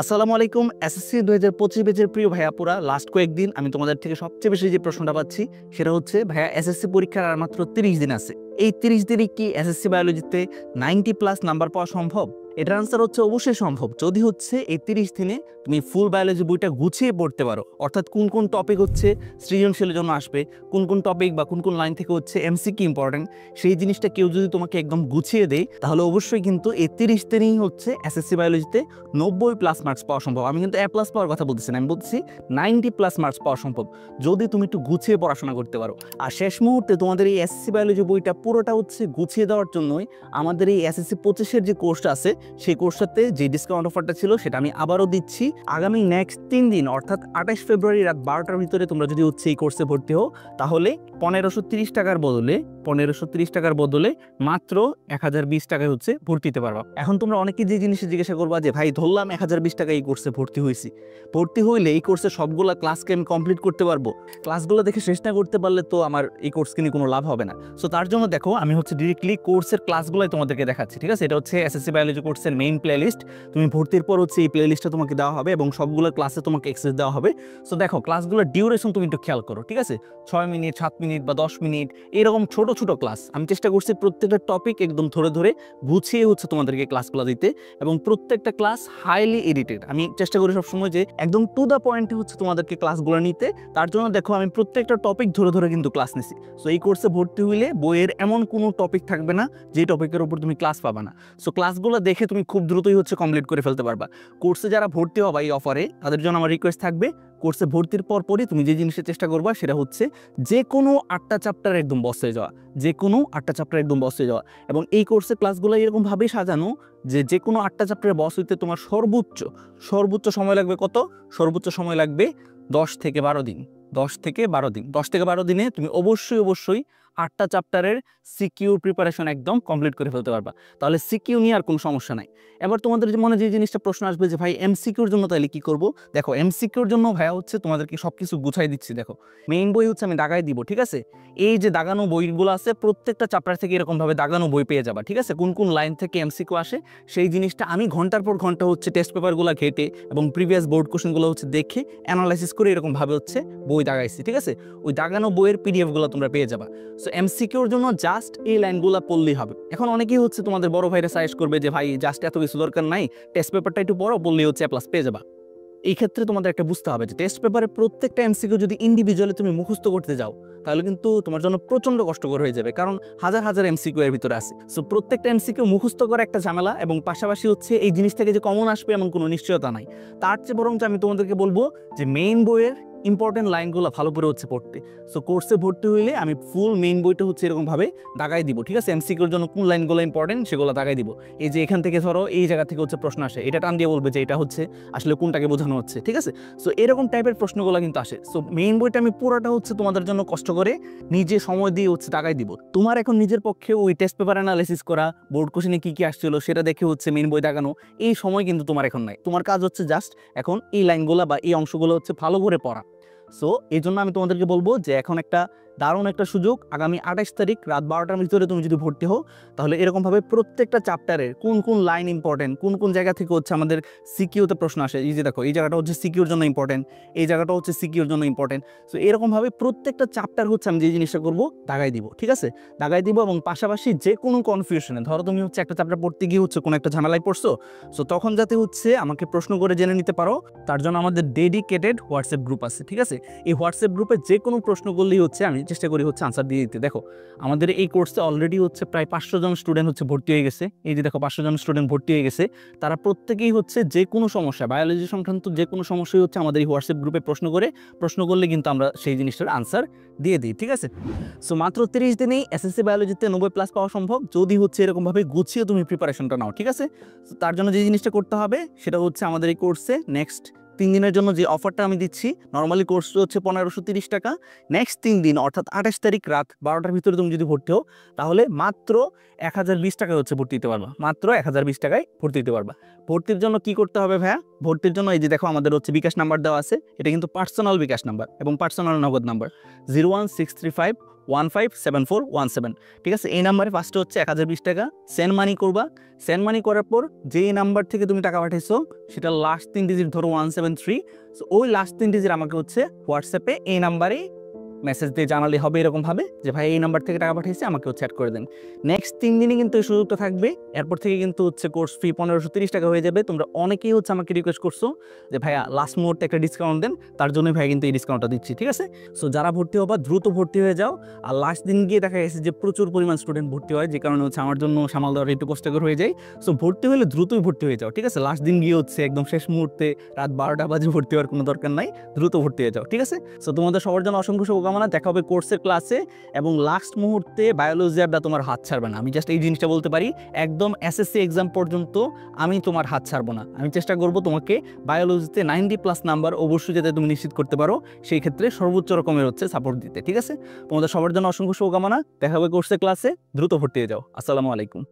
আসসালামু আলাইকুম। এসএসসি ২০২৫ ব্যাচের প্রিয় ভাইয়াপুরা, লাস্ট কয়েকদিন আমি তোমাদের থেকে সবচেয়ে বেশি যে প্রশ্নটা পাচ্ছি সেটা হচ্ছে, ভাইয়া এসএসসি পরীক্ষার আর মাত্র ৩০ দিন আছে। এই ৩০ দিনে কি এসএসসি বায়োলজিতে 90+ নাম্বার পাওয়া সম্ভব? এটার আনসার হচ্ছে অবশ্যই সম্ভব, যদি হচ্ছে এই ৩০ দিনে তুমি ফুল বায়োলজি বইটা গুছিয়ে পড়তে পারো। অর্থাৎ কোন কোন টপিক হচ্ছে সৃজনশীলের জন্য আসবে, কোন কোন টপিক বা কোন কোন লাইন থেকে হচ্ছে এমসিকিউ ইম্পর্টেন্ট, সেই জিনিসটা কেউ যদি তোমাকে একদম গুছিয়ে দেয়, তাহলে অবশ্যই কিন্তু এই ৩০ দিনেই হচ্ছে এসএসসি বায়োলজিতে 90+ মার্কস পাওয়া সম্ভব। আমি কিন্তু A+ পাওয়ার কথা বলতেছি না, আমি বলছি 90+ মার্কস পাওয়া সম্ভব যদি তুমি একটু গুছিয়ে পড়াশোনা করতে পারো। আর শেষ মুহূর্তে তোমাদের এই এসএসসি বায়োলজি বইটা পুরোটা হচ্ছে গুছিয়ে দেওয়ার জন্যই আমাদের এই এসএসসি 25-এর যে কোর্সটা আছে, সেই কোর্সটাতে যে ডিসকাউন্ট অফারটা ছিল সেটা আমি আবারও দিচ্ছি। আগামী নেক্সট ৩ দিন অর্থাৎ ২৮ ফেব্রুয়ারি রাত ১২টার ভিতরে তোমরা যদি হচ্ছে এই কোর্সে ভর্তি হও, তাহলে ১৫৩০ টাকার বদলে মাত্র ১০২০ টাকায় হচ্ছে ভর্তি হতে পারবা। এখন তোমরা অনেকে যে জিনিসটা জিজ্ঞাসা করবা যে, ভাই ধরলাম ১০২০ টাকা এই কোর্সে ভর্তি হয়েছি, ভর্তি হইলে এই কোর্সে সবগুলা ক্লাসকে আমি কমপ্লিট করতে পারবো? ক্লাসগুলো দেখে শেষ না করতে পারলে তো আমার এই কোর্সকে নিয়ে কোনো লাভ হবে না। সো তার জন্য দেখো, আমি হচ্ছে ডিরেক্টলি কোর্সের ক্লাসগুলোই তোমাদেরকে দেখাচ্ছি, ঠিক আছে? এটা হচ্ছে এসএসসি বায়োলজি কোর্সের মেইন প্লেলিস্ট। তুমি ভর্তির পর হচ্ছে এই প্লেলিস্টটা তোমাকে দেওয়া হবে এবং সবগুলো ক্লাসে তোমাকে অ্যাক্সেস দেওয়া হবে। সো দেখো, ক্লাসগুলোর ডিউরেশন তুমি একটু খেয়াল করো, ঠিক আছে? 6 মিনিট, 7 মিনিট বা 10 মিনিট, এরকম ছোট ছোট ক্লাস। আমি চেষ্টা করছি প্রত্যেকটা টপিক একদম ধরে ধরে গুছিয়ে হচ্ছে তোমাদেরকে ক্লাসগুলো দিতে, এবং প্রত্যেকটা ক্লাস হাইলি এডিটেড। আমি চেষ্টা করি সবসময় যে একদম টু দ্য পয়েন্টে হচ্ছে তোমাদেরকে ক্লাসগুলো নিতে। তার জন্য দেখো, আমি প্রত্যেকটা টপিক ধরে ধরে কিন্তু ক্লাস নিছি। সো এই কোর্সে ভর্তি হইলে বইয়ের এমন কোনো টপিক থাকবে না যে টপিকের উপর তুমি ক্লাস পাবা না। সো ক্লাসগুলো দেখে তুমি খুব দ্রুতই হচ্ছে কমপ্লিট করে ফেলতে পারবা। কোর্সে যারা ভর্তি হবা এই অফারে, তাদের জন্য আমার রিকোয়েস্ট থাকবে, কোর্সে ভর্তির পরপরই তুমি যে জিনিসের চেষ্টা করবা সেটা হচ্ছে যে কোনো 8টা চ্যাপ্টার একদম বস হয়ে যাওয়া, যে কোনো 8টা চ্যাপ্টার একদম বস হয়ে যাওয়া। এবং এই কোর্সের ক্লাসগুলো এরকমভাবেই সাজানো যে যে কোনো 8টা চ্যাপ্টারে বস হইতে তোমার সর্বোচ্চ সময় লাগবে কত? সর্বোচ্চ সময় লাগবে 10 থেকে 12 দিন। 10 থেকে 12 দিনে তুমি অবশ্যই 8টা চ্যাপ্টারের সিকিউর প্রিপারেশন একদম কমপ্লিট করে ফেলতে পারবা। তাহলে সিকিউ নিয়ে আর কোনো সমস্যা নাই। এবার তোমাদের মনে যে জিনিসটা প্রশ্ন আসবে যে, ভাই এমসিকিউর জন্য তাহলে কি করব? দেখো, এমসিকিউর জন্য ভাইয়া হচ্ছে তোমাদেরকে সবকিছু গুছাই দিচ্ছি। দেখো, মেইন বই হচ্ছে আমি দাগাই দিব, ঠিক আছে? এই যে দাগানো বইগুলো আছে, প্রত্যেকটা চ্যাপ্টার থেকে এরকমভাবে দাগানো বই পেয়ে যাবা, ঠিক আছে? কোন কোন লাইন থেকে এমসিকিউ আসে সেই জিনিসটা আমি ঘন্টার পর ঘন্টা হচ্ছে টেস্ট পেপারগুলো ঘেটে এবং প্রিভিয়াস বোর্ড কোশ্চেনগুলো হচ্ছে দেখে অ্যানালাইসিস করে এরকমভাবে হচ্ছে বই দাগাইছি, ঠিক আছে? ওই দাগানো বইয়ের পিডিএফগুলো তোমরা পেয়ে যাবা। সো এমসিকিউর জন্য জাস্ট এই লাইনগুলো পড়লেই হবে। এখন অনেকেই হচ্ছে তোমাদের বড় ভাইরা সাজেস্ট করবে যে, ভাই জাস্ট এত কিছু দরকার নাই, টেস্ট পেপারটা একটু পড়ো, পড়লেই হচ্ছে A+ পেয়ে যাবা। এই ক্ষেত্রে তোমাদের একটা বুঝতে হবে যে, টেস্ট পেপারে প্রত্যেকটা এমসিকিউ যদি ইন্ডিভিজুয়ালি তুমি মুখস্থ করতে যাও, তাহলে কিন্তু তোমার জন্য প্রচন্ড কষ্টকর হয়ে যাবে, কারণ হাজার হাজার এমসিকিউ এর ভিতরে আছে। সো প্রত্যেকটা এমসিকিউ মুখস্থ করা একটা ঝামেলা, এবং পাশাপাশি হচ্ছে এই জিনিস থেকে যে কমন আসবে এমন কোনো নিশ্চয়তা নাই। তার চেয়ে বরং আমি তোমাদেরকে বলবো যে, মেইন বইয়ের ইম্পর্টেন্ট লাইনগুলো ভালো করে হচ্ছে পড়তে। সো কোর্সে ভর্তি হইলে আমি ফুল মেইন বইটা হচ্ছে এরকমভাবে দাগাই দিব, ঠিক আছে? এমসিকিউর জন্য কোন লাইনগুলো ইম্পর্টেন্ট সেগুলো দাগাই দিব। এই যে এখান থেকে ধরো এই জায়গা থেকে হচ্ছে প্রশ্ন আসে, এটা টান দিয়ে বলবে যে এটা হচ্ছে আসলে কোনটাকে বোঝানো হচ্ছে, ঠিক আছে? সো এরকম টাইপের প্রশ্নগুলো কিন্তু আসে। সো মেইন বইটা আমি পুরোটা হচ্ছে তোমাদের জন্য কষ্ট করে নিজে সময় দিয়ে হচ্ছে দাগাই দিব। তোমার এখন নিজের পক্ষে ওই টেস্ট পেপার অ্যানালাইসিস করা, বোর্ড কোশ্চেনে কি কি আসছিল সেটা দেখে হচ্ছে মেইন বই দাগানো, এই সময় কিন্তু তোমার এখন নাই। তোমার কাজ হচ্ছে জাস্ট এখন এই লাইনগুলো বা এই অংশগুলো হচ্ছে ভালো করে পড়া। সো এই জন্য আমি তোমাদেরকে বলবো যে, এখন একটা দারুণ একটা সুযোগ, আগামী 28 তারিখ রাত 12টার ভিতরে তুমি যদি ভর্তি হও, তাহলে এরকমভাবে প্রত্যেকটা চ্যাপ্টারের কোন কোন লাইন ইম্পর্টেন্ট, কোন কোন জায়গা থেকে হচ্ছে আমাদের সিকিউতে প্রশ্ন আসে। এই যে দেখো, এই জায়গাটা হচ্ছে সিকিউর জন্য ইম্পর্টেন্ট, এই জায়গাটা হচ্ছে সিকিউর জন্য ইম্পর্টেন্ট। সো এরকমভাবে প্রত্যেকটা চ্যাপ্টার হচ্ছে আমি যে জিনিসটা করবো দাগাই দিব, ঠিক আছে? দাগাই দিব, এবং পাশাপাশি যে কোনো কনফিউশনে, ধরো তুমি হচ্ছে একটা চ্যাপ্টার পড়তে গিয়ে হচ্ছে কোনো একটা ঝামেলায় পড়ছো, সো তখন যাতে হচ্ছে আমাকে প্রশ্ন করে জেনে নিতে পারো, তার জন্য আমাদের ডেডিকেটেড হোয়াটসঅ্যাপ গ্রুপ আছে, ঠিক আছে? এই হোয়াটসঅ্যাপ গ্রুপে যে কোনো প্রশ্ন করলেই হচ্ছে আমি চেষ্টা করি হচ্ছে আনসার দিয়ে দিতে। দেখো, আমাদের এই কোর্সে অলরেডি হচ্ছে প্রায় 500 জন স্টুডেন্ট হচ্ছে ভর্তি হয়ে গেছে। এই যে দেখো, 500 জন স্টুডেন্ট ভর্তি হয়ে গেছে। তারা প্রত্যেকেই হচ্ছে যে কোনো সমস্যা, বায়োলজি সংক্রান্ত যে কোনো সমস্যাই হচ্ছে আমাদের এই হোয়াটসঅ্যাপ গ্রুপে প্রশ্ন করলে কিন্তু আমরা সেই জিনিসটার আনসার দিয়ে দিই, ঠিক আছে? সো মাত্র 30 দিনেই এসএসসি বায়োলজিতে 90+ পাওয়া সম্ভব, যদি হচ্ছে এরকমভাবে গুছিয়ে তুমি প্রিপারেশনটা নাও, ঠিক আছে? তার জন্য যে জিনিসটা করতে হবে সেটা হচ্ছে আমাদের এই কোর্সে নেক্সট 3 দিনের জন্য যে অফারটা আমি দিচ্ছি, নর্মালি কোর্স হচ্ছে 1530 টাকা। নেক্সট 3 দিন অর্থাৎ 28 তারিখ রাত 12টার ভিতরে তুমি যদি ভর্তি হও, তাহলে মাত্র 1020 টাকায় হচ্ছে ভর্তি দিতে পারবা। মাত্র 1020 টাকায় ভর্তি দিতে পারবা। ভর্তির জন্য কি করতে হবে ভাইয়া? ভর্তির জন্য এই যে দেখো, আমাদের হচ্ছে বিকাশ নাম্বার দেওয়া আছে। এটা কিন্তু পার্সোনাল বিকাশ নাম্বার এবং পার্সোনাল নগদ নাম্বার 01635 157417। ঠিক আছে, এই নাম্বারে ফার্স্টে হচ্ছে 1020 টাকা সেন্ড মানি করবা। সেন্ড মানি করার পর যেই নাম্বার থেকে তুমি টাকা পাঠাইছো সেটা লাস্ট 3 ডিজিট ধরো 173। সো ওই লাস্ট 3 ডিজিট আমাকে হচ্ছে হোয়াটসঅ্যাপে এই নাম্বারে মেসেজ দিয়ে জানালে হবে এরকমভাবে যে ভাই এই নাম্বার থেকে টাকা পাঠিয়েছে, আমাকে হচ্ছে অ্যাড করে দেন। নেক্সট 3 দিনই কিন্তু এই সুযোগটা থাকবে। এরপর থেকে কিন্তু হচ্ছে কোর্স ফি 1530 টাকা হয়ে যাবে। তোমরা অনেকেই হচ্ছে আমাকে রিকোয়েস্ট করছো যে ভাইয়া লাস্ট মুহূর্তে একটা ডিসকাউন্ট দেন, তার জন্যই ভাইয়া কিন্তু এই ডিসকাউন্টটা দিচ্ছি। ঠিক আছে, সো যারা ভর্তি হবা দ্রুত ভর্তি হয়ে যাও। আর লাস্ট দিন গিয়ে দেখা গেছে যে প্রচুর পরিমাণ স্টুডেন্ট ভর্তি হয়, যে কারণে হচ্ছে আমার জন্য সামাল দেওয়ার একটু কষ্টকর হয়ে যায়। সো ভর্তি হলে দ্রুতই ভর্তি হয়ে যাও। ঠিক আছে, লাস্ট দিন গিয়ে হচ্ছে একদম শেষ মুহূর্তে রাত 12টা বাজে ভর্তি হওয়ার কোনো দরকার নাই, দ্রুত ভর্তি হয়ে যাও। ঠিক আছে, সো তোমাদের সবার জন্য অসংখ্য শুভকামনা। দেখা হবে কোর্সের ক্লাসে। এবং লাস্ট মুহূর্তে বায়োলজি আড্ডা তোমার হাত ছাড়বে না, আমি জাস্ট এই জিনিসটা বলতে পারি। একদম এসএসসি এক্সাম পর্যন্ত আমি তোমার হাত ছাড়বো না। আমি চেষ্টা করব তোমাকে বায়োলজিতে 90+ নাম্বার অবশ্যই যাতে তুমি নিশ্চিত করতে পারো, সেই ক্ষেত্রে সর্বোচ্চ রকমের হচ্ছে সাপোর্ট দিতে। ঠিক আছে, তোমাদের সবার জন্য অসংখ্য শুভকামনা। দেখা হবে কোর্সের ক্লাসে, দ্রুত ভর্তি হয়ে যাও। আসসালামু আলাইকুম।